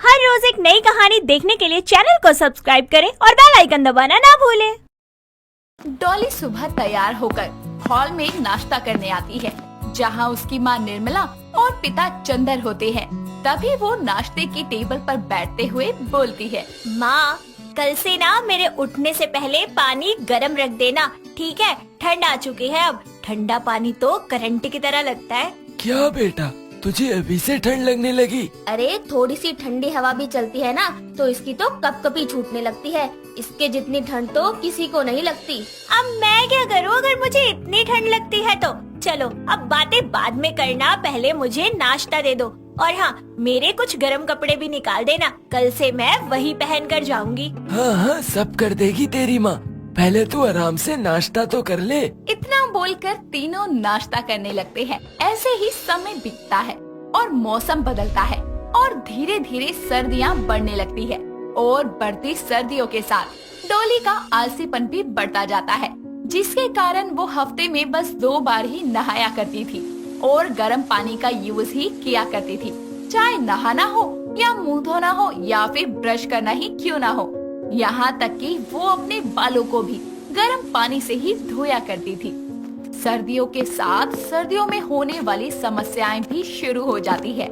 हर रोज एक नई कहानी देखने के लिए चैनल को सब्सक्राइब करें और बेल आइकन दबाना ना भूलें। डॉली सुबह तैयार होकर हॉल में नाश्ता करने आती है, जहां उसकी मां निर्मला और पिता चंदर होते हैं। तभी वो नाश्ते की टेबल पर बैठते हुए बोलती है, माँ, कल से ना मेरे उठने से पहले पानी गरम रख देना, ठीक है? ठंड आ चुकी है अब। ठंडा पानी तो करंट की तरह लगता है। क्या बेटा, तुझे अभी से ठंड लगने लगी? अरे थोड़ी सी ठंडी हवा भी चलती है ना तो इसकी तो कपकपी छूटने लगती है। इसके जितनी ठंड तो किसी को नहीं लगती। अब मैं क्या करूँ अगर मुझे इतनी ठंड लगती है तो? चलो अब बातें बाद में करना, पहले मुझे नाश्ता दे दो। और हाँ, मेरे कुछ गर्म कपड़े भी निकाल देना, कल से मैं वही पहन कर जाऊंगी। हाँ हाँ, सब कर देगी तेरी माँ। पहले तू आराम से नाश्ता तो कर ले। इतना बोलकर तीनों नाश्ता करने लगते हैं। ऐसे ही समय बीतता है और मौसम बदलता है और धीरे धीरे सर्दियाँ बढ़ने लगती है। और बढ़ती सर्दियों के साथ डॉली का आलसीपन भी बढ़ता जाता है, जिसके कारण वो हफ्ते में बस 2 बार ही नहाया करती थी और गर्म पानी का यूज ही किया करती थी। चाहे नहाना हो या मुंह धोना हो या फिर ब्रश करना ही क्यों ना हो। यहाँ तक कि वो अपने बालों को भी गर्म पानी से ही धोया करती थी। सर्दियों के साथ सर्दियों में होने वाली समस्याएं भी शुरू हो जाती है।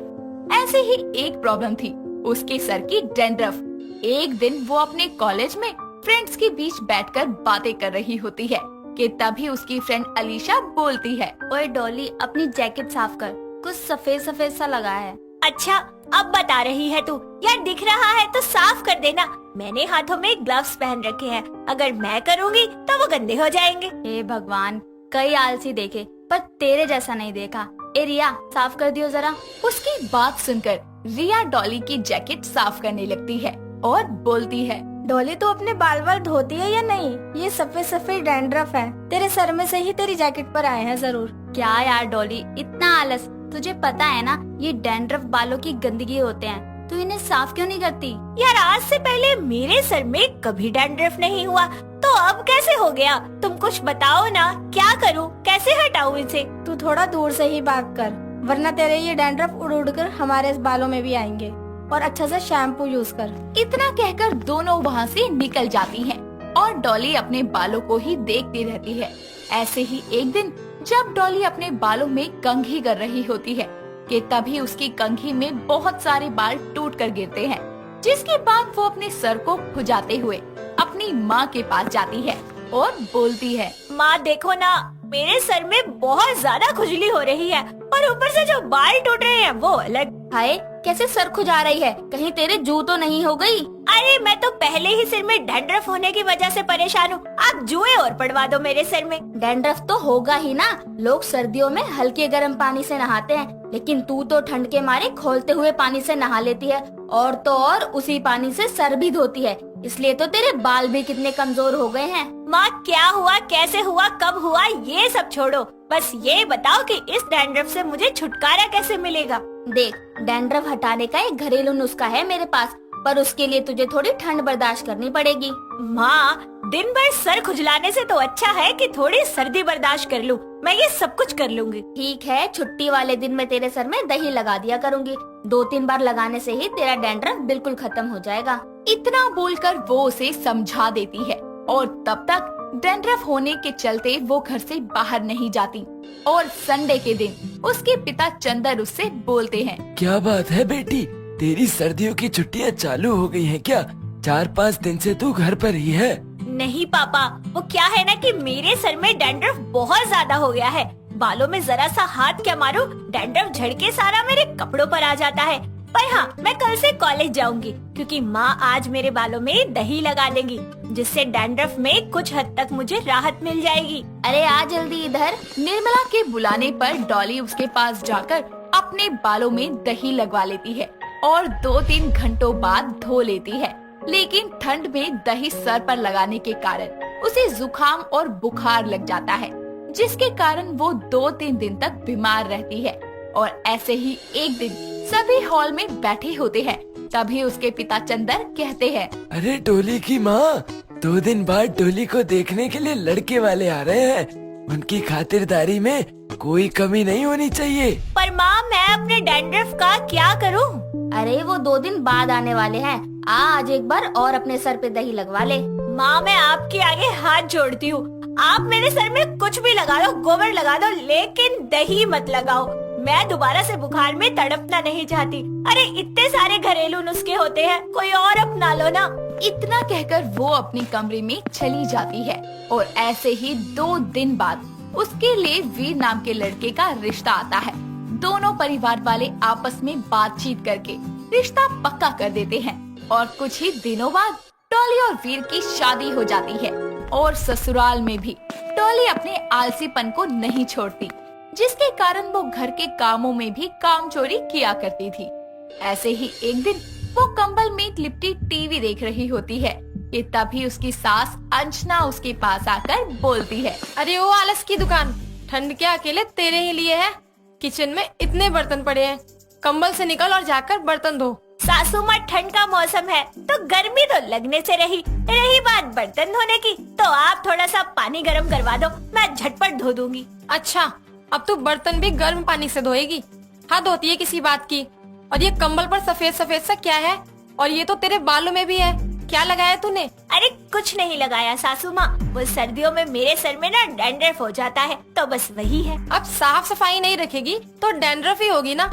ऐसे ही एक प्रॉब्लम थी, उसके सर की डैंड्रफ। एक दिन वो अपने कॉलेज में फ्रेंड्स के बीच बैठकर बातें कर रही होती है कि तभी उसकी फ्रेंड अलीशा बोलती है, ओए डॉली, अपनी जैकेट साफ कर, कुछ सफेद सफेद सा लगा है। अच्छा, अब बता रही है तू? यार दिख रहा है तो साफ कर देना। मैंने हाथों में ग्लव्स पहन रखे हैं, अगर मैं करूँगी तो वो गंदे हो जाएंगे। हे भगवान, कई आलसी देखे पर तेरे जैसा नहीं देखा। ए रिया, साफ कर दियो जरा। उसकी बात सुनकर रिया डॉली की जैकेट साफ करने लगती है और बोलती है, डॉली तो अपने बाल बाल धोती है या नहीं? ये सफेद सफेद डैंड्रफ है, तेरे सर में से ही तेरी जैकेट पर आए हैं जरूर। क्या यार डॉली, इतना आलस? तुझे पता है ना ये डैंड्रफ बालों की गंदगी होते हैं, तू इन्हें साफ क्यों नहीं करती? यार आज से पहले मेरे सर में कभी डैंड्रफ नहीं हुआ, तो अब कैसे हो गया? तुम कुछ बताओ ना, क्या करूं, कैसे हटाऊं इसे? तू थोड़ा दूर से ही बात कर, वरना तेरे ये डैंड्रफ उड़ उड़ कर हमारे इस बालों में भी आएंगे। और अच्छा से शैम्पू यूज कर। इतना कहकर दोनों वहाँ से निकल जाती हैं और डॉली अपने बालों को ही देखती रहती है। ऐसे ही एक दिन जब डॉली अपने बालों में कंघी कर रही होती है कि तभी उसकी कंघी में बहुत सारे बाल टूट कर गिरते हैं, जिसके बाद वो अपने सर को खुजाते हुए अपनी माँ के पास जाती है और बोलती है, माँ देखो ना, मेरे सर में बहुत ज्यादा खुजली हो रही है और ऊपर से जो बाल टूट रहे हैं वो अलग। हाय, कैसे सर खुजा रही है? कहीं तेरे जू तो नहीं हो गई? अरे मैं तो पहले ही सिर में डैंड्रफ होने की वजह से परेशान हूँ, आप जुए और पड़वा दो मेरे सर में। डैंड्रफ तो होगा ही ना, लोग सर्दियों में हल्के गर्म पानी से नहाते हैं, लेकिन तू तो ठंड के मारे खौलते हुए पानी से नहा लेती है और तो और उसी पानी से सर भी धोती है, इसलिए तो तेरे बाल भी कितने कमजोर हो गए हैं। माँ क्या हुआ, कैसे हुआ, कब हुआ, ये सब छोड़ो, बस ये बताओ कि इस डैंड्रफ से मुझे छुटकारा कैसे मिलेगा? देख, डैंड्रफ हटाने का एक घरेलू नुस्खा है मेरे पास, पर उसके लिए तुझे थोड़ी ठंड बर्दाश्त करनी पड़ेगी। माँ, दिन भर सर खुजलाने से तो अच्छा है कि थोड़ी सर्दी बर्दाश्त कर लूं। मैं ये सब कुछ कर लूंगी। ठीक है, छुट्टी वाले दिन मैं तेरे सर में दही लगा दिया करूंगी। 2-3 बार लगाने से ही तेरा डैंड्रफ बिल्कुल खत्म हो जाएगा। इतना बोलकर वो उसे समझा देती है और तब तक डैंड्रफ होने के चलते वो घर से बाहर नहीं जाती। और संडे के दिन उसके पिता चंदर उससे बोलते हैं, क्या बात है बेटी, तेरी सर्दियों की छुट्टियाँ चालू हो गई हैं क्या? 4-5 दिन से तू घर पर ही है? नहीं पापा, वो क्या है ना कि मेरे सर में डैंड्रफ बहुत ज्यादा हो गया है। बालों में जरा सा हाथ क्या मारूं, डैंड्रफ झड़के सारा मेरे कपड़ों पर आ जाता है। पर हाँ, मैं कल से कॉलेज जाऊंगी क्योंकि माँ आज मेरे बालों में दही लगा देंगी, जिससे डैंड्रफ में कुछ हद तक मुझे राहत मिल जाएगी। अरे आ जल्दी इधर। निर्मला के बुलाने पर डॉली उसके पास जाकर अपने बालों में दही लगवा लेती है और 2-3 घंटों बाद धो लेती है। लेकिन ठंड में दही सर पर लगाने के कारण उसे जुकाम और बुखार लग जाता है, जिसके कारण वो 2-3 दिन तक बीमार रहती है। और ऐसे ही एक दिन सभी हॉल में बैठे होते हैं, तभी उसके पिता चंदर कहते हैं, अरे डोली की माँ, 2 दिन बाद डोली को देखने के लिए लड़के वाले आ रहे हैं। उनकी खातिरदारी में कोई कमी नहीं होनी चाहिए। पर माँ मैं अपने डैंड्रफ का क्या करूँ? अरे वो 2 दिन बाद आने वाले हैं। आज एक बार और अपने सर पे दही लगवा ले। माँ मैं आपके आगे हाथ जोड़ती हूँ, आप मेरे सर में कुछ भी लगा दो, गोबर लगा दो, लेकिन दही मत लगाओ। मैं दोबारा से बुखार में तड़पना नहीं चाहती। अरे इतने सारे घरेलू नुस्खे होते हैं, कोई और अपना लो ना। इतना कहकर वो अपने कमरे में चली जाती है और ऐसे ही 2 दिन बाद उसके लिए वीर नाम के लड़के का रिश्ता आता है। दोनों परिवार वाले आपस में बातचीत करके रिश्ता पक्का कर देते हैं और कुछ ही दिनों बाद डॉली और वीर की शादी हो जाती है। और ससुराल में भी डॉली अपने आलसीपन को नहीं छोड़ती, जिसके कारण वो घर के कामों में भी काम चोरी किया करती थी। ऐसे ही एक दिन वो कंबल में लिपटी टीवी देख रही होती है कि तभी उसकी सास अंजना उसके पास आकर बोलती है, अरे वो आलस की दुकान, ठंड के अकेले तेरे ही लिए है। किचन में इतने बर्तन पड़े हैं, कंबल से निकल और जाकर बर्तन धो। सासू माँ ठंड का मौसम है तो गर्मी तो लगने से रही बात बर्तन धोने की, तो आप थोड़ा सा पानी गर्म करवा दो, मैं झटपट धो दूंगी। अच्छा, अब तू बर्तन भी गर्म पानी से धोएगी? हाथ धोती है किसी बात की। और ये कंबल पर सफेद सफेद सा क्या है? और ये तो तेरे बालों में भी है, क्या लगाया तूने? अरे कुछ नहीं लगाया सासू माँ, वो सर्दियों में मेरे सर में ना डैंड्रफ हो जाता है, तो बस वही है। अब साफ सफाई नहीं रखेगी तो डैंड्रफ ही होगी ना।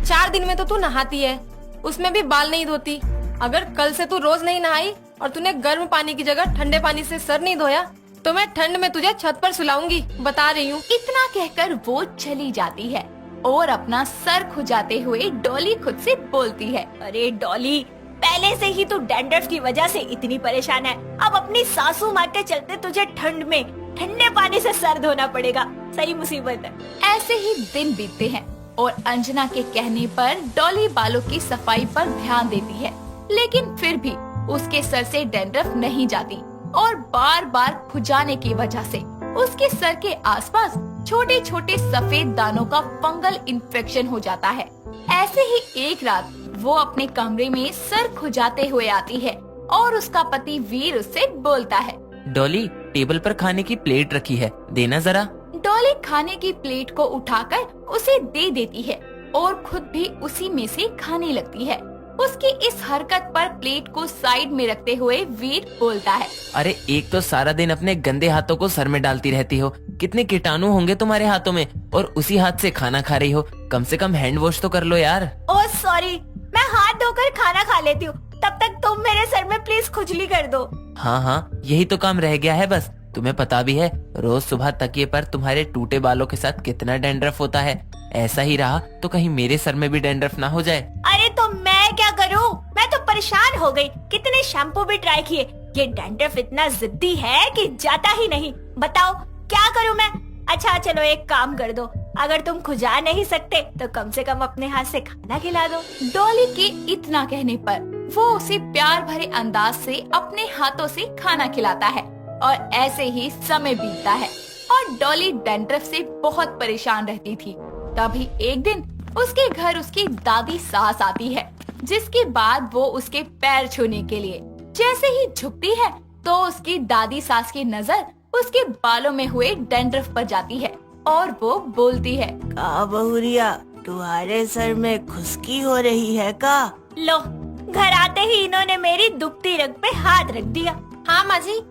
4 दिन में तो तू नहाती है, उसमें भी बाल नहीं धोती। अगर कल से तू रोज नहीं नहाई और तूने गर्म पानी की जगह ठंडे पानी से सर नहीं धोया तो मैं ठंड में तुझे छत पर सुलाऊंगी, बता रही हूँ। इतना कहकर वो चली जाती है और अपना सर खुजाते हुए डॉली खुद से बोलती है, अरे डॉली, पहले से ही तू डैंड्रफ की वजह से इतनी परेशान है, अब अपनी सासू माँ के चलते तुझे ठंड में ठंडे पानी से सर धोना पड़ेगा। सही मुसीबत है। ऐसे ही दिन बीतते हैं और अंजना के कहने पर डॉली बालों की सफाई पर ध्यान देती है, लेकिन फिर भी उसके सर से डैंड्रफ नहीं जाती और बार बार खुजाने की वजह से उसके सर के आसपास छोटे छोटे सफेद दानों का फंगल इन्फेक्शन हो जाता है। ऐसे ही एक रात वो अपने कमरे में सर खुजाते हुए आती है और उसका पति वीर उससे बोलता है, डॉली, टेबल पर खाने की प्लेट रखी है, देना जरा। डॉली खाने की प्लेट को उठाकर उसे दे देती है और खुद भी उसी में से खाने लगती है। उसकी इस हरकत पर प्लेट को साइड में रखते हुए वीर बोलता है, अरे एक तो सारा दिन अपने गंदे हाथों को सर में डालती रहती हो, कितने कीटाणु होंगे तुम्हारे हाथों में, और उसी हाथ से खाना खा रही हो, कम से कम हैंड वॉश तो कर लो यार। ओह सॉरी, मैं हाथ धोकर खाना खा लेती हूँ, तब तक तुम मेरे सर में प्लीज खुजली कर दो। हाँ, यही तो काम रह गया है बस। तुम्हें पता भी है रोज सुबह तकिए पर तुम्हारे टूटे बालों के साथ कितना डैंड्रफ होता है। ऐसा ही रहा तो कहीं मेरे सर में भी डैंड्रफ ना हो जाए। अरे तो मैं क्या करूँ, मैं तो परेशान हो गई, कितने शैम्पू भी ट्राई किए, ये डैंड्रफ इतना जिद्दी है कि जाता ही नहीं। बताओ क्या करूँ मैं? अच्छा चलो एक काम कर दो, अगर तुम खुजा नहीं सकते तो कम से कम अपने हाथ से खाना खिला दो। डॉली के इतना कहने पर वो उसे प्यार भरे अंदाज से अपने हाथों से खाना खिलाता है और ऐसे ही समय बीतता है और डॉली डैंड्रफ से बहुत परेशान रहती थी। तभी एक दिन उसके घर उसकी दादी सास आती है, जिसके बाद वो उसके पैर छूने के लिए जैसे ही झुकती है तो उसकी दादी सास की नजर उसके बालों में हुए डैंड्रफ पर जाती है और वो बोलती है, का बहुरिया, तुम्हारे सर में खुशकी हो रही है का? लो, घर आते ही इन्होंने मेरी दुखती रग पे हाथ रख दिया। हाँ माँ जी,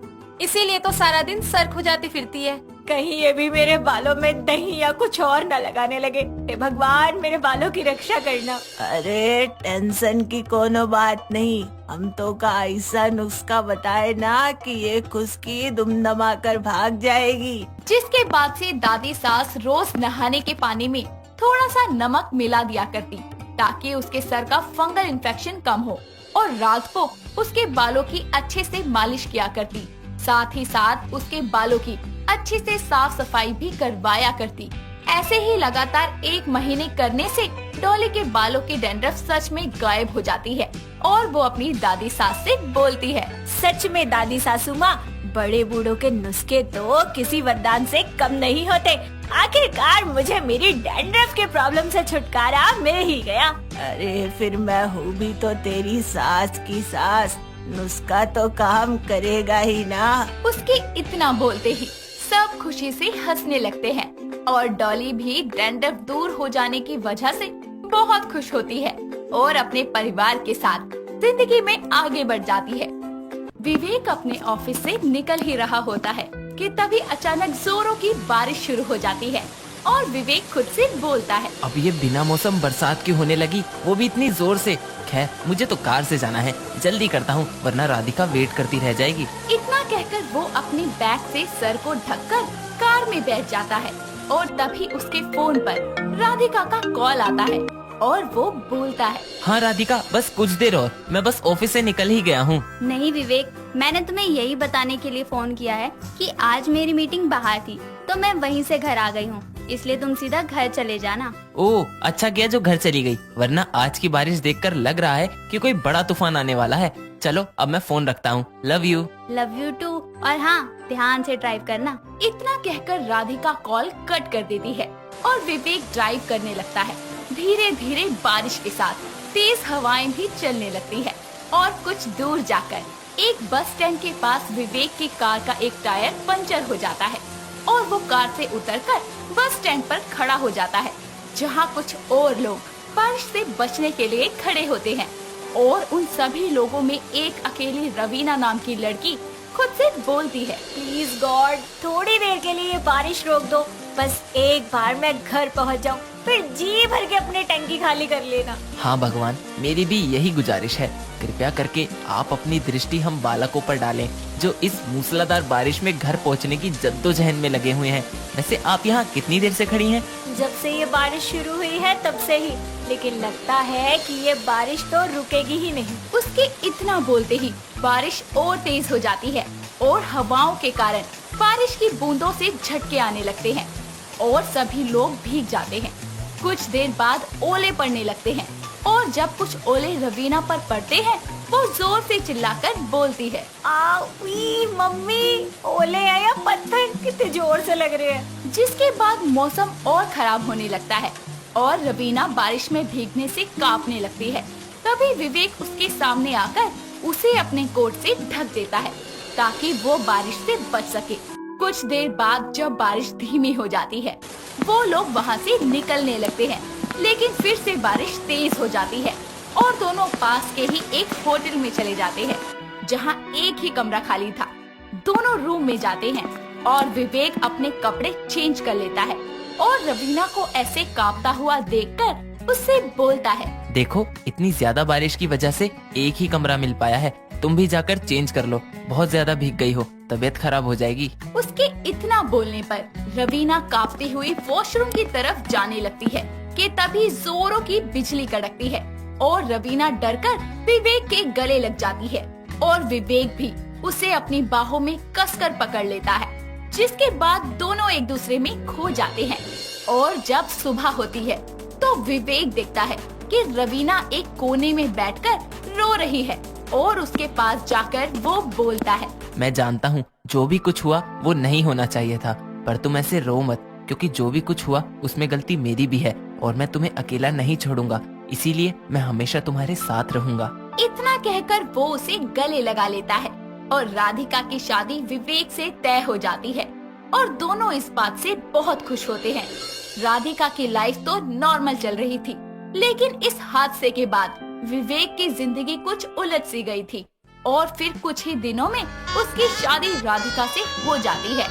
इसीलिए तो सारा दिन सर खुजाती फिरती है। कहीं ये भी मेरे बालों में दही या कुछ और न लगाने लगे। हे भगवान, मेरे बालों की रक्षा करना। अरे टेंशन की कोनो बात नहीं, हम तो का ऐसा नुस्खा बताए ना कि ये खुशकी दुमदमा कर भाग जाएगी। जिसके बाद से दादी सास रोज नहाने के पानी में थोड़ा सा नमक मिला दिया करती ताकि उसके सर का फंगल इन्फेक्शन कम हो, और रात को उसके बालों की अच्छे से मालिश किया करती। साथ ही साथ उसके बालों की अच्छे से साफ सफाई भी करवाया करती। ऐसे ही लगातार 1 महीने करने से डॉली के बालों की डैंड्रफ सच में गायब हो जाती है और वो अपनी दादी सास से बोलती है, सच में दादी सासू माँ, बड़े बूढ़ों के नुस्खे तो किसी वरदान से कम नहीं होते। आखिरकार मुझे मेरी डैंड्रफ के प्रॉब्लम से छुटकारा मिल ही गया। अरे फिर मैं हूँ भी तो तेरी सास की सास, नुस्खा तो काम करेगा ही ना। उसके इतना बोलते ही सब खुशी से हंसने लगते हैं और डॉली भी डैंड्रफ दूर हो जाने की वजह से बहुत खुश होती है और अपने परिवार के साथ जिंदगी में आगे बढ़ जाती है। विवेक अपने ऑफिस से निकल ही रहा होता है कि तभी अचानक जोरों की बारिश शुरू हो जाती है और विवेक खुद से बोलता है, अब ये बिना मौसम बरसात की होने लगी, वो भी इतनी जोर से। खैर मुझे तो कार से जाना है, जल्दी करता हूँ वरना राधिका वेट करती रह जाएगी। इतना कहकर वो अपने बैग से सर को ढककर कार में बैठ जाता है और तभी उसके फोन पर राधिका का कॉल आता है और वो बोलता है, हाँ राधिका, बस कुछ देर और, मैं बस ऑफिस से निकल ही गया हूँ। नहीं विवेक, मैंने तुम्हें यही बताने के लिए फोन किया है कि आज मेरी मीटिंग बाहर थी तो मैं वहीं से घर आ गई हूँ, इसलिए तुम सीधा घर चले जाना। ओह अच्छा किया जो घर चली गई, वरना आज की बारिश देखकर लग रहा है कि कोई बड़ा तूफान आने वाला है। चलो अब मैं फोन रखता हूँ, love you. Love you too, और हाँ ध्यान से ड्राइव करना। इतना कहकर राधिका कॉल कट कर देती है और विवेक ड्राइव करने लगता है। धीरे धीरे बारिश के साथ तेज हवाएं भी चलने लगती है और कुछ दूर जाकर एक बस स्टैंड के पास विवेक की कार का एक टायर पंचर हो जाता है और वो कार से उतरकर बस स्टैंड पर खड़ा हो जाता है, जहाँ कुछ और लोग बारिश से बचने के लिए खड़े होते हैं और उन सभी लोगों में एक अकेली रवीना नाम की लड़की खुद से बोलती है, प्लीज गॉड थोड़ी देर के लिए ये बारिश रोक दो, बस एक बार मैं घर पहुंच जाऊं, फिर जी भर के अपनी टंकी खाली कर लेना। हाँ भगवान, मेरी भी यही गुजारिश है, कृपया करके आप अपनी दृष्टि हम बालकों पर डालें जो इस मूसलाधार बारिश में घर पहुंचने की जद्दोजहद में लगे हुए हैं। वैसे आप यहाँ कितनी देर से खड़ी हैं? जब से ये बारिश शुरू हुई है तब से ही, लेकिन लगता है कि ये बारिश तो रुकेगी ही नहीं। उसके इतना बोलते ही बारिश और तेज हो जाती है और हवाओं के कारण बारिश की बूंदों से झटके आने लगते हैं और सभी लोग भीग जाते हैं। कुछ देर बाद ओले पड़ने लगते हैं और जब कुछ ओले रवीना पर पड़ते हैं वो जोर से चिल्लाकर बोलती है, आवी मम्मी, ओले हैं या पत्थर, कितने जोर से लग रहे हैं। जिसके बाद मौसम और खराब होने लगता है और रवीना बारिश में भीगने से कांपने लगती है। तभी विवेक उसके सामने आकर उसे अपने कोट से ढक देता है ताकि वो बारिश से बच सके। कुछ देर बाद जब बारिश धीमी हो जाती है वो लोग वहाँ से निकलने लगते हैं, लेकिन फिर से बारिश तेज हो जाती है और दोनों पास के ही एक होटल में चले जाते हैं जहाँ एक ही कमरा खाली था। दोनों रूम में जाते हैं और विवेक अपने कपड़े चेंज कर लेता है और रवीना को ऐसे कांपता हुआ देखकर उससे बोलता है, देखो इतनी ज्यादा बारिश की वजह से एक ही कमरा मिल पाया है, तुम भी जाकर चेंज कर लो, बहुत ज्यादा भीग गई हो, तबीयत खराब हो जाएगी। उसके इतना बोलने पर रवीना कांपती हुई वॉशरूम की तरफ जाने लगती है कि तभी जोरों की बिजली कड़कती है और रवीना डरकर विवेक के गले लग जाती है और विवेक भी उसे अपनी बाहों में कसकर पकड़ लेता है, जिसके बाद दोनों एक दूसरे में खो जाते हैं। और जब सुबह होती है तो विवेक देखता है कि रवीना एक कोने में बैठकर रो रही है और उसके पास जाकर वो बोलता है, मैं जानता हूँ जो भी कुछ हुआ वो नहीं होना चाहिए था, पर तुम ऐसे रो मत, क्योंकि जो भी कुछ हुआ उसमें गलती मेरी भी है और मैं तुम्हें अकेला नहीं छोड़ूंगा, इसीलिए मैं हमेशा तुम्हारे साथ रहूंगा। इतना कहकर वो उसे गले लगा लेता है और राधिका की शादी विवेक से तय हो जाती है और दोनों इस बात से बहुत खुश होते हैं। राधिका की लाइफ तो नॉर्मल चल रही थी, लेकिन इस हादसे के बाद विवेक की जिंदगी कुछ उलट सी गई थी और फिर कुछ ही दिनों में उसकी शादी राधिका से हो जाती है।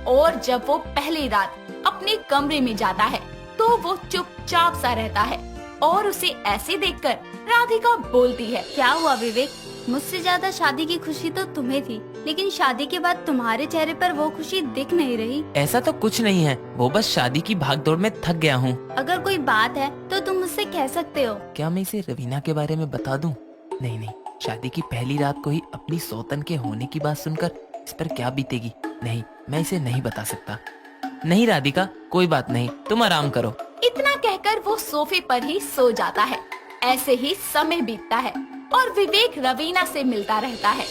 और जब वो पहली रात अपने कमरे में जाता है तो वो चुपचाप सा रहता है और उसे ऐसे देखकर राधिका बोलती है, क्या हुआ विवेक, मुझसे ज्यादा शादी की खुशी तो तुम्हें थी, लेकिन शादी के बाद तुम्हारे चेहरे पर वो खुशी दिख नहीं रही। ऐसा तो कुछ नहीं है, वो बस शादी की भागदौड़ में थक गया हूँ। अगर कोई बात है तो तुम मुझसे कह सकते हो। क्या मैं इसे रवीना के बारे में बता दूं? नहीं नहीं, शादी की पहली रात को ही अपनी सौतन के होने की बात सुनकर इस पर क्या बीतेगी। नहीं, मैं इसे नहीं बता सकता। नहीं राधिका, कोई बात नहीं, तुम आराम करो। इतना कहकर वो सोफे पर ही सो जाता है। ऐसे ही समय बीतता है और विवेक रवीना से मिलता रहता है।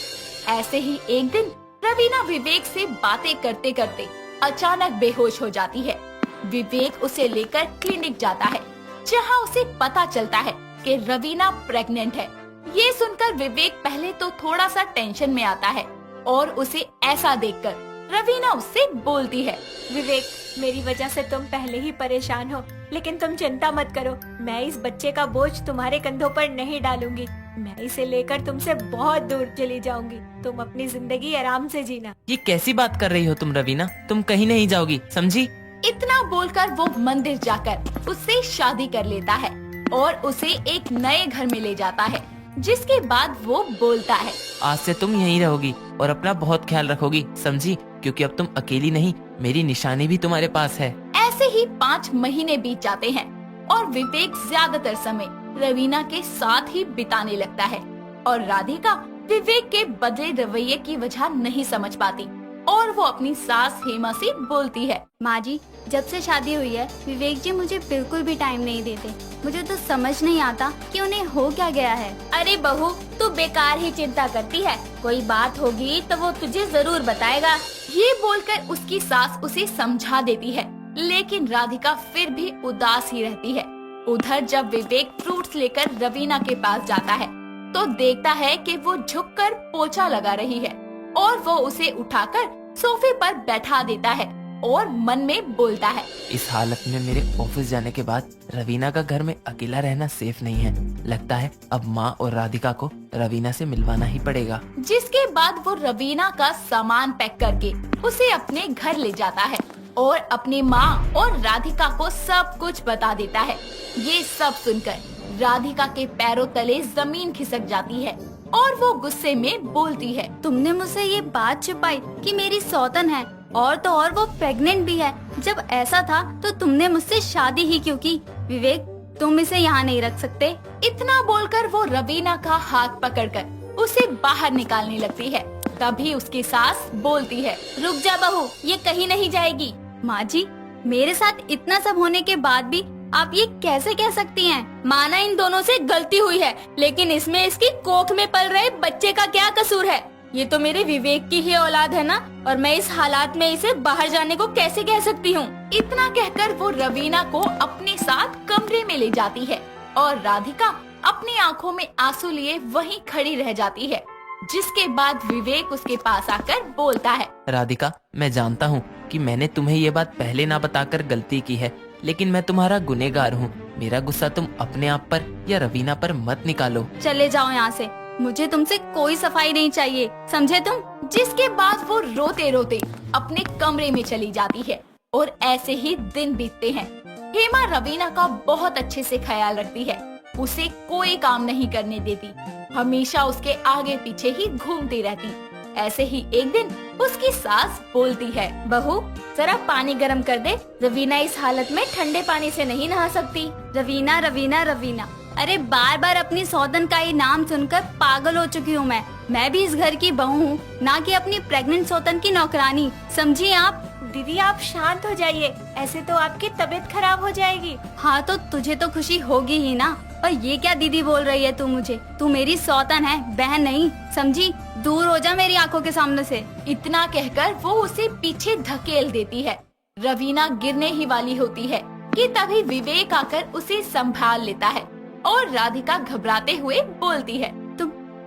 ऐसे ही एक दिन रवीना विवेक से बातें करते करते अचानक बेहोश हो जाती है। विवेक उसे लेकर क्लिनिक जाता है, जहां उसे पता चलता है कि रवीना प्रेग्नेंट है। ये सुनकर विवेक पहले तो थोड़ा सा टेंशन में आता है और उसे ऐसा देखकर रवीना उससे बोलती है, विवेक मेरी वजह से तुम पहले ही परेशान हो, लेकिन तुम चिंता मत करो, मैं इस बच्चे का बोझ तुम्हारे कंधों पर नहीं डालूंगी। मैं इसे लेकर तुमसे बहुत दूर चली जाऊंगी। तुम अपनी जिंदगी आराम से जीना। ये कैसी बात कर रही हो तुम रवीना? तुम कहीं नहीं जाओगी, समझी? इतना बोलकर वो मंदिर जाकर उससे शादी कर लेता है और उसे एक नए घर में ले जाता है, जिसके बाद वो बोलता है, आज से तुम यहीं रहोगी और अपना बहुत ख्याल रखोगी, समझी? क्योंकि अब तुम अकेली नहीं, मेरी निशानी भी तुम्हारे पास है। ऐसे ही 5 महीने बीत जाते हैं और विवेक ज्यादातर समय रवीना के साथ ही बिताने लगता है और राधिका विवेक के बदले रवैये की वजह नहीं समझ पाती और वो अपनी सास हेमा से बोलती है, माँ जी, जब से शादी हुई है विवेक जी मुझे बिल्कुल भी टाइम नहीं देते। मुझे तो समझ नहीं आता कि उन्हें हो क्या गया है। अरे बहू, तू बेकार ही चिंता करती है, कोई बात होगी तो वो तुझे जरूर बताएगा। ये बोलकर उसकी सास उसे समझा देती है, लेकिन राधिका फिर भी उदास ही रहती है। उधर जब विवेक फ्रूट्स लेकर रवीना के पास जाता है तो देखता है कि वो झुककर पोछा लगा रही है और वो उसे उठाकर सोफे पर बैठा देता है और मन में बोलता है, इस हालत में मेरे ऑफिस जाने के बाद रवीना का घर में अकेला रहना सेफ नहीं है। लगता है अब माँ और राधिका को रवीना से मिलवाना ही पड़ेगा। जिसके बाद वो रवीना का सामान पैक करके उसे अपने घर ले जाता है और अपनी माँ और राधिका को सब कुछ बता देता है। ये सब सुनकर राधिका के पैरों तले जमीन खिसक जाती है और वो गुस्से में बोलती है, तुमने मुझसे ये बात छिपाई कि मेरी सौतन है और तो और वो प्रेग्नेंट भी है। जब ऐसा था तो तुमने मुझसे शादी ही क्यों की? विवेक, तुम इसे यहाँ नहीं रख सकते। इतना बोलकर वो रवीना का हाथ पकड़कर उसे बाहर निकालने लगती है। तभी उसकी सास बोलती है, रुक जा बहू, ये कहीं नहीं जाएगी। माँ जी, मेरे साथ इतना सब होने के बाद भी आप ये कैसे कह सकती हैं? माना इन दोनों से गलती हुई है, लेकिन इसमें इसकी कोख में पल रहे बच्चे का क्या कसूर है? ये तो मेरे विवेक की ही औलाद है ना, और मैं इस हालात में इसे बाहर जाने को कैसे कह सकती हूँ? इतना कहकर वो रवीना को अपने साथ कमरे में ले जाती है और राधिका अपनी आंखों में आंसू लिए वहीं खड़ी रह जाती है। जिसके बाद विवेक उसके पास आकर बोलता है, राधिका, मैं जानता हूँ कि मैंने तुम्हें ये बात पहले ना बताकर गलती की है, लेकिन मैं तुम्हारा गुनहगार हूँ। मेरा गुस्सा तुम अपने आप पर या रवीना पर मत निकालो। चले जाओ यहाँ से, मुझे तुमसे कोई सफाई नहीं चाहिए, समझे तुम? जिसके बाद वो रोते रोते अपने कमरे में चली जाती है और ऐसे ही दिन बीतते हैं। हेमा रवीना का बहुत अच्छे से ख्याल रखती है, उसे कोई काम नहीं करने देती, हमेशा उसके आगे पीछे ही घूमती रहती। ऐसे ही एक दिन उसकी सास बोलती है, बहू, जरा पानी गर्म कर दे, रवीना इस हालत में ठंडे पानी से नहीं नहा सकती। रवीना रवीना रवीना, अरे बार बार अपनी सौतन का ये नाम सुनकर पागल हो चुकी हूँ मैं भी इस घर की बहू हूँ, ना कि अपनी प्रेग्नेंट सौतन की नौकरानी, समझी आप? दीदी आप शांत हो जाइए, ऐसे तो आपकी तबीयत खराब हो जाएगी। हाँ तो तुझे तो खुशी होगी ही ना। और ये क्या दीदी बोल रही है तू मुझे? तू मेरी सौतन है, बहन नहीं, समझी? दूर हो जा मेरी आंखों के सामने से। इतना कहकर वो उसे पीछे धकेल देती है। रवीना गिरने ही वाली होती है कि तभी विवेक आकर उसे संभाल लेता है और राधिका घबराते हुए बोलती है,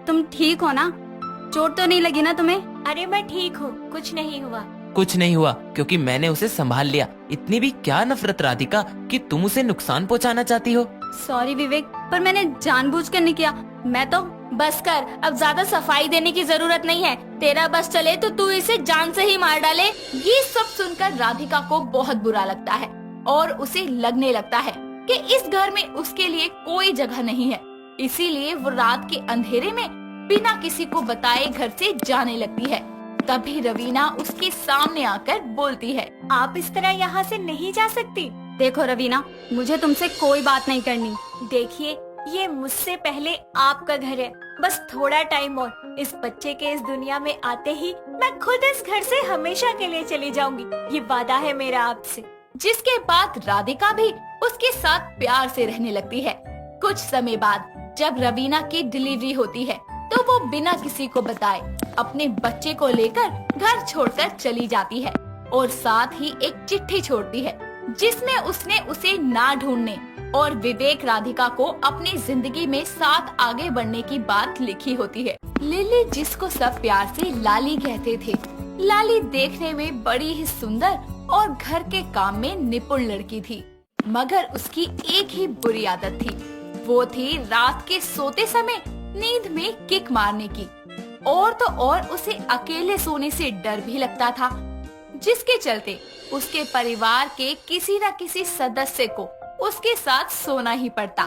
तुम ठीक हो ना? चोट तो नहीं लगी ना तुम्हें? अरे मैं ठीक हूँ, कुछ नहीं हुआ। कुछ नहीं हुआ क्योंकि मैंने उसे संभाल लिया। इतनी भी क्या नफरत राधिका कि तुम उसे नुकसान पहुंचाना चाहती हो? सॉरी विवेक, पर मैंने जानबूझकर नहीं किया। मैं तो बस कर, अब ज्यादा सफाई देने की जरूरत नहीं है। तेरा बस चले तो तू इसे जान से ही मार डाले। ये सब सुनकर राधिका को बहुत बुरा लगता है और उसे लगने लगता है कि इस घर में उसके लिए कोई जगह नहीं है। इसीलिए वो रात के अंधेरे में बिना किसी को बताए घर से जाने लगती है। तभी रवीना उसके सामने आकर बोलती है, आप इस तरह यहाँ से नहीं जा सकती। देखो रवीना, मुझे तुमसे कोई बात नहीं करनी। देखिए, ये मुझसे पहले आपका घर है, बस थोड़ा टाइम और। इस बच्चे के इस दुनिया में आते ही मैं खुद इस घर से हमेशा के लिए चली जाऊंगी, ये वादा है मेरा आपसे। जिसके बाद राधिका भी उसके साथ प्यार से रहने लगती है। कुछ समय बाद जब रवीना की डिलीवरी होती है तो वो बिना किसी को बताए अपने बच्चे को लेकर घर छोड़कर चली जाती है और साथ ही एक चिट्ठी छोड़ती है जिसमें उसने उसे ना ढूंढने और विवेक राधिका को अपनी जिंदगी में साथ आगे बढ़ने की बात लिखी होती है। लिली, जिसको सब प्यार से लाली कहते थे, लाली देखने में बड़ी ही सुंदर और घर के काम में निपुण लड़की थी, मगर उसकी एक ही बुरी आदत थी। वो थी रात के सोते समय नींद में किक मारने की। और तो और उसे अकेले सोने से डर भी लगता था, जिसके चलते उसके परिवार के किसी न किसी सदस्य को उसके साथ सोना ही पड़ता।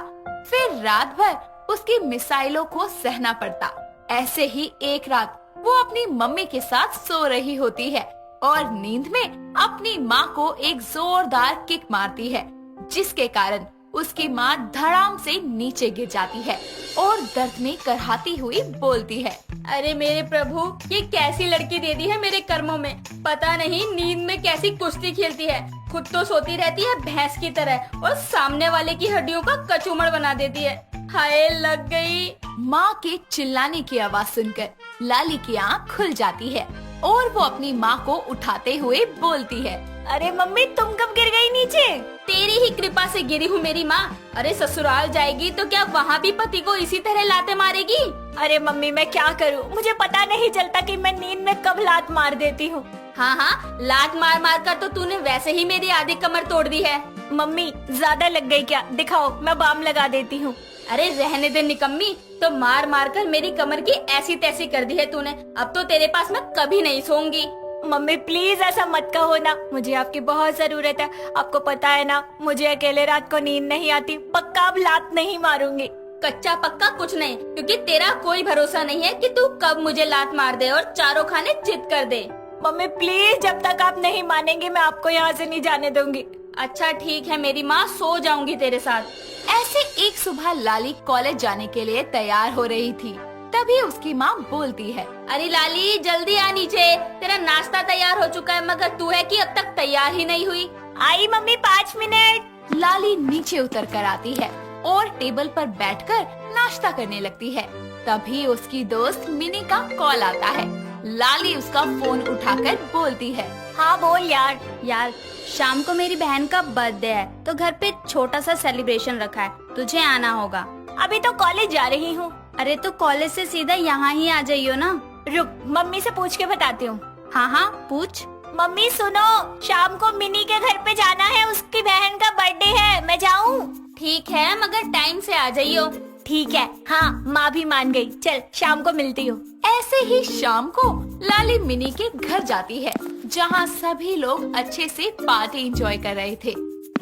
फिर रात भर उसकी मिसाइलों को सहना पड़ता। ऐसे ही एक रात वो अपनी मम्मी के साथ सो रही होती है और नींद में अपनी माँ को एक जोरदार किक मारती है, जिसके कारण उसकी माँ धड़ाम से नीचे गिर जाती है और दर्द में करहाती हुई बोलती है, अरे मेरे प्रभु, ये कैसी लड़की दे दी है मेरे कर्मों में। पता नहीं नींद में कैसी कुश्ती खेलती है, खुद तो सोती रहती है भैंस की तरह और सामने वाले की हड्डियों का कचूमड़ बना देती है। हाय लग गई। माँ के चिल्लाने की आवाज सुनकर लाली की आँख खुल जाती है और वो अपनी माँ को उठाते हुए बोलती है, अरे मम्मी तुम कब गिर गई नीचे? तेरी ही कृपा से गिरी हूँ मेरी माँ। अरे ससुराल जाएगी तो क्या वहाँ भी पति को इसी तरह लाते मारेगी? अरे मम्मी मैं क्या करूँ, मुझे पता नहीं चलता कि मैं नींद में कब लात मार देती हूँ। हाँ, लात मार मार कर तो तूने वैसे ही मेरी आधी कमर तोड़ दी है। मम्मी ज्यादा लग गई क्या? दिखाओ, मैं बाम लगा देती हूँ। अरे रहने दे निकम्मी, तो मार मार कर मेरी कमर की ऐसी तैसी कर दी है तूने। अब तो तेरे पास मैं कभी नहीं सोऊंगी। मम्मी प्लीज ऐसा मत कहो ना, मुझे आपकी बहुत जरूरत है। आपको पता है ना, मुझे अकेले रात को नींद नहीं आती। पक्का अब लात नहीं मारूंगी। कच्चा पक्का कुछ नहीं, क्योंकि तेरा कोई भरोसा नहीं है कि तू कब मुझे लात मार दे और चारों खाने चित कर दे। मम्मी प्लीज, जब तक आप नहीं मानेंगे मैं आपको यहाँ से नहीं जाने दूंगी। अच्छा ठीक है मेरी माँ, सो जाऊंगी तेरे साथ। ऐसे एक सुबह लाली कॉलेज जाने के लिए तैयार हो रही थी। तभी उसकी माँ बोलती है, अरे लाली जल्दी आ नीचे, तेरा नाश्ता तैयार हो चुका है, मगर तू है कि अब तक तैयार ही नहीं हुई। आई मम्मी 5 मिनट। लाली नीचे उतर कर आती है और टेबल पर बैठकर नाश्ता करने लगती है। तभी उसकी दोस्त मिनी का कॉल आता है। लाली उसका फोन उठाकर बोलती है, हाँ बोल यार। यार शाम को मेरी बहन का बर्थडे है, तो घर पे छोटा सा सेलिब्रेशन रखा है, तुझे आना होगा। अभी तो कॉलेज जा रही हूँ। अरे तो कॉलेज से सीधा यहाँ ही आ जाइयो ना। रुक, मम्मी से पूछ के बताती हूँ। हाँ पूछ। मम्मी सुनो, शाम को मिनी के घर पे जाना है, उसकी बहन का बर्थडे है। मैं जाऊँ? ठीक है, मगर टाइम से आ जाइयो। ठीक है। हाँ माँ भी मान गई। चल शाम को मिलती हूँ। ऐसे ही शाम को लाली मिनी के घर जाती है, जहाँ सभी लोग अच्छे से पार्टी एंजॉय कर रहे थे।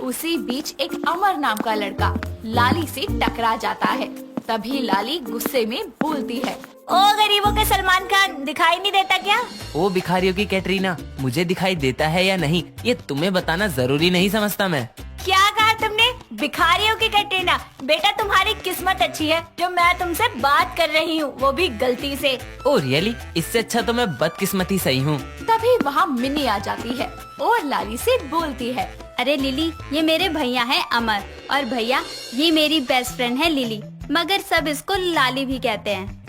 उसी बीच एक अमर नाम का लड़का लाली से टकरा जाता है। तभी लाली गुस्से में बोलती है, ओ गरीबों के सलमान खान, दिखाई नहीं देता क्या? ओ भिखारियों की कैटरीना, मुझे दिखाई देता है या नहीं ये तुम्हें बताना जरूरी नहीं समझता मैं। क्या कहा तुमने? भिखारियों की कैटरीना? बेटा तुम्हारी किस्मत अच्छी है जो मैं तुमसे बात कर रही हूँ, वो भी गलती से। Oh really? इससे अच्छा तो मैं बदकिस्मती सही हूँ। तभी वहाँ मिनी आ जाती है और लाली से बोलती है, अरे लिली, ये मेरे भैया है अमर, और भैया ये मेरी बेस्ट फ्रेंड है लिली, मगर सब इसको लाली भी कहते हैं।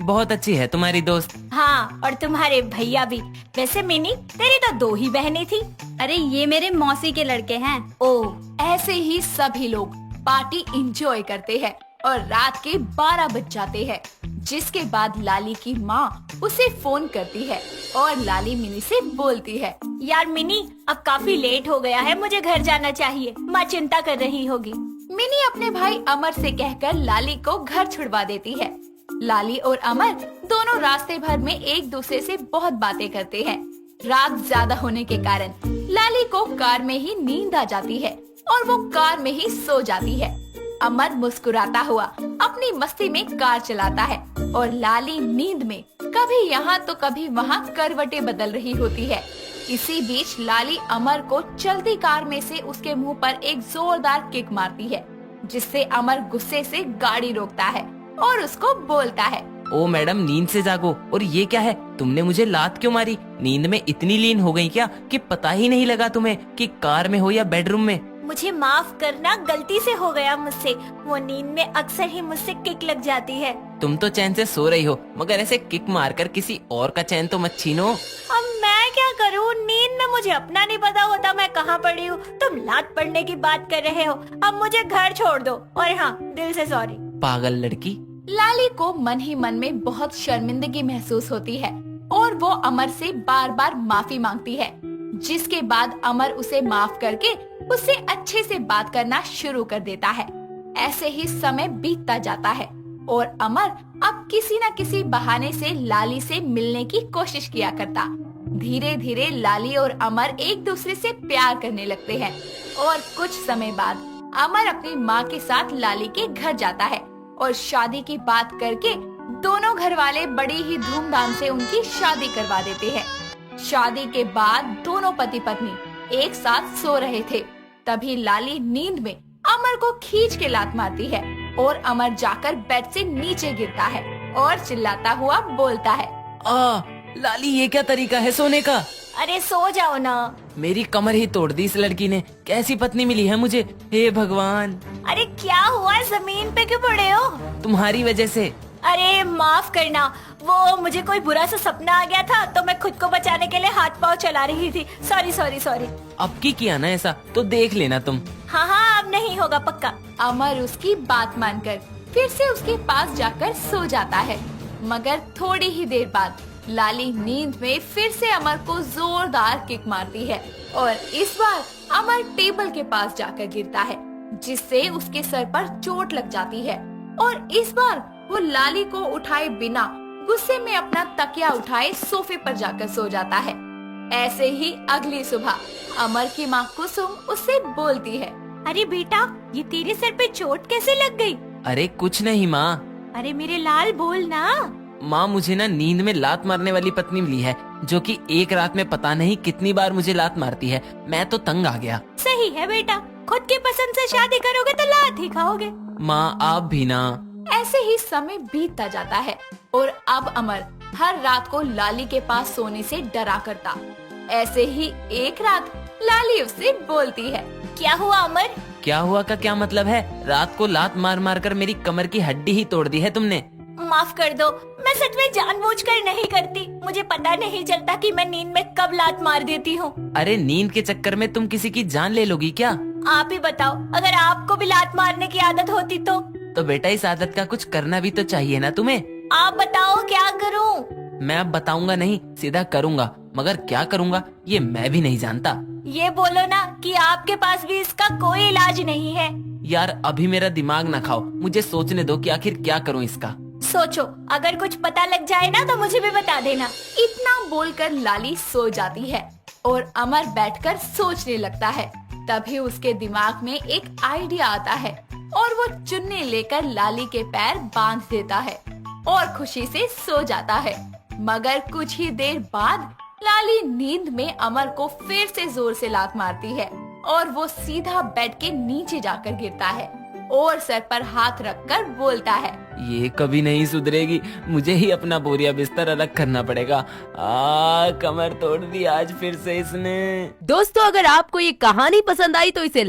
बहुत अच्छी है तुम्हारी दोस्त। हाँ, और तुम्हारे भैया भी। वैसे मिनी, तेरी तो 2 ही बहनें थी। अरे ये मेरे मौसी के लड़के हैं। ओ, ऐसे ही सभी लोग पार्टी एंजॉय करते हैं और रात के 12 बज जाते हैं, जिसके बाद लाली की माँ उसे फोन करती है और लाली मिनी से बोलती है, यार मिनी अब काफी लेट हो गया है, मुझे घर जाना चाहिए। माँ चिंता कर रही होगी। मिनी अपने भाई अमर से कहकर लाली को घर छुड़वा देती है। लाली और अमर दोनों रास्ते भर में एक दूसरे से बहुत बातें करते हैं। रात ज्यादा होने के कारण लाली को कार में ही नींद आ जाती है और वो कार में ही सो जाती है। अमर मुस्कुराता हुआ अपनी मस्ती में कार चलाता है और लाली नींद में कभी यहाँ तो कभी वहाँ करवटें बदल रही होती है। इसी बीच लाली अमर को चलती कार में से उसके मुंह पर एक जोरदार किक मारती है, जिससे अमर गुस्से से गाड़ी रोकता है और उसको बोलता है, ओ मैडम नींद से जागो। और ये क्या है, तुमने मुझे लात क्यों मारी? नींद में इतनी लीन हो गई क्या कि पता ही नहीं लगा तुम्हें कि कार में हो या बेडरूम में? मुझे माफ करना, गलती से हो गया मुझसे। वो नींद में अक्सर ही मुझसे किक लग जाती है। तुम तो चैन से सो रही हो, मगर ऐसे किक मारकर किसी और का चैन तो मत छीनो। अब मैं क्या करूँ? नींद में मुझे अपना नहीं पता होता मैं कहाँ पड़ी हूँ। तुम लात पड़ने की बात कर रहे हो। अब मुझे घर छोड़ दो, और हाँ दिल से सॉरी। पागल लड़की। लाली को मन ही मन में बहुत शर्मिंदगी महसूस होती है और वो अमर से बार बार माफी मांगती है, जिसके बाद अमर उसे माफ करके उससे अच्छे से बात करना शुरू कर देता है। ऐसे ही समय बीतता जाता है और अमर अब किसी न किसी बहाने से लाली से मिलने की कोशिश किया करता। धीरे धीरे लाली और अमर एक दूसरे से प्यार करने लगते हैं और कुछ समय बाद अमर अपनी माँ के साथ लाली के घर जाता है और शादी की बात करके दोनों घर वाले बड़ी ही धूमधाम से उनकी शादी करवा देते हैं। शादी के बाद दोनों पति पत्नी एक साथ सो रहे थे, तभी लाली नींद में अमर को खींच के लात मारती है और अमर जाकर बेड से नीचे गिरता है और चिल्लाता हुआ बोलता है, लाली ये क्या तरीका है सोने का? अरे सो जाओ ना। मेरी कमर ही तोड़ दी इस लड़की ने। कैसी पत्नी मिली है मुझे, हे भगवान। अरे क्या हुआ, जमीन पे क्यों पड़े हो? तुम्हारी वजह से। अरे माफ करना, वो मुझे कोई बुरा सा सपना आ गया था तो मैं खुद को बचाने के लिए हाथ पाँव चला रही थी। Sorry sorry sorry. अब की किया ना ऐसा तो देख लेना तुम। हाँ हाँ अब नहीं होगा पक्का। अमर उसकी बात मानकर फिर से उसके पास जाकर सो जाता है, मगर थोड़ी ही देर बाद लाली नींद में फिर से अमर को जोरदार किक मारती है और इस बार अमर टेबल के पास जाकर गिरता है, जिससे उसके सर पर चोट लग जाती है और इस बार वो लाली को उठाए बिना गुस्से में अपना तकिया उठाए सोफे पर जाकर सो जाता है। ऐसे ही अगली सुबह अमर की माँ कुसुम उससे बोलती है, अरे बेटा ये तेरे सर पे चोट कैसे लग गई? अरे कुछ नहीं माँ। अरे मेरे लाल बोल ना। माँ मुझे ना नींद में लात मारने वाली पत्नी मिली है, जो कि एक रात में पता नहीं कितनी बार मुझे लात मारती है। मैं तो तंग आ गया। सही है बेटा, खुद की पसंद से शादी करोगे तो लात ही खाओगे। माँ आप भी ना। ऐसे ही समय बीतता जाता है और अब अमर हर रात को लाली के पास सोने से डरा करता। ऐसे ही एक रात लाली उससे बोलती है, क्या हुआ अमर? क्या हुआ का क्या मतलब है? रात को लात मार मार कर मेरी कमर की हड्डी ही तोड़ दी है तुमने। माफ कर दो, मैं सच में जानबूझकर नहीं करती। मुझे पता नहीं चलता कि मैं नींद में कब लात मार देती हूँ। अरे नींद के चक्कर में तुम किसी की जान ले लोगी क्या? आप ही बताओ, अगर आपको भी लात मारने की आदत होती तो बेटा इस आदत का कुछ करना भी तो चाहिए ना तुम्हें। आप बताओ क्या करूँ? मैं अब बताऊंगा नहीं, सीधा करूंगा, मगर क्या करूंगा ये मैं भी नहीं जानता। ये बोलो ना कि आपके पास भी इसका कोई इलाज नहीं है। यार अभी मेरा दिमाग ना खाओ, मुझे सोचने दो कि आखिर क्या करूं इसका। सोचो, अगर कुछ पता लग जाए ना तो मुझे भी बता देना। इतना बोलकर लाली सो जाती है और अमर बैठकर सोचने लगता है। तभी उसके दिमाग में एक आइडिया आता है और वो चुन्नी लेकर लाली के पैर बांध देता है और खुशी से सो जाता है। मगर कुछ ही देर बाद लाली नींद में अमर को फिर से जोर से लात मारती है और वो सीधा बेड के नीचे जाकर गिरता है और सर पर हाथ रखकर बोलता है, ये कभी नहीं सुधरेगी, मुझे ही अपना बोरिया बिस्तर अलग करना पड़ेगा। कमर तोड़ दी आज फिर से इसने। दोस्तों अगर आपको ये कहानी पसंद आई तो इसे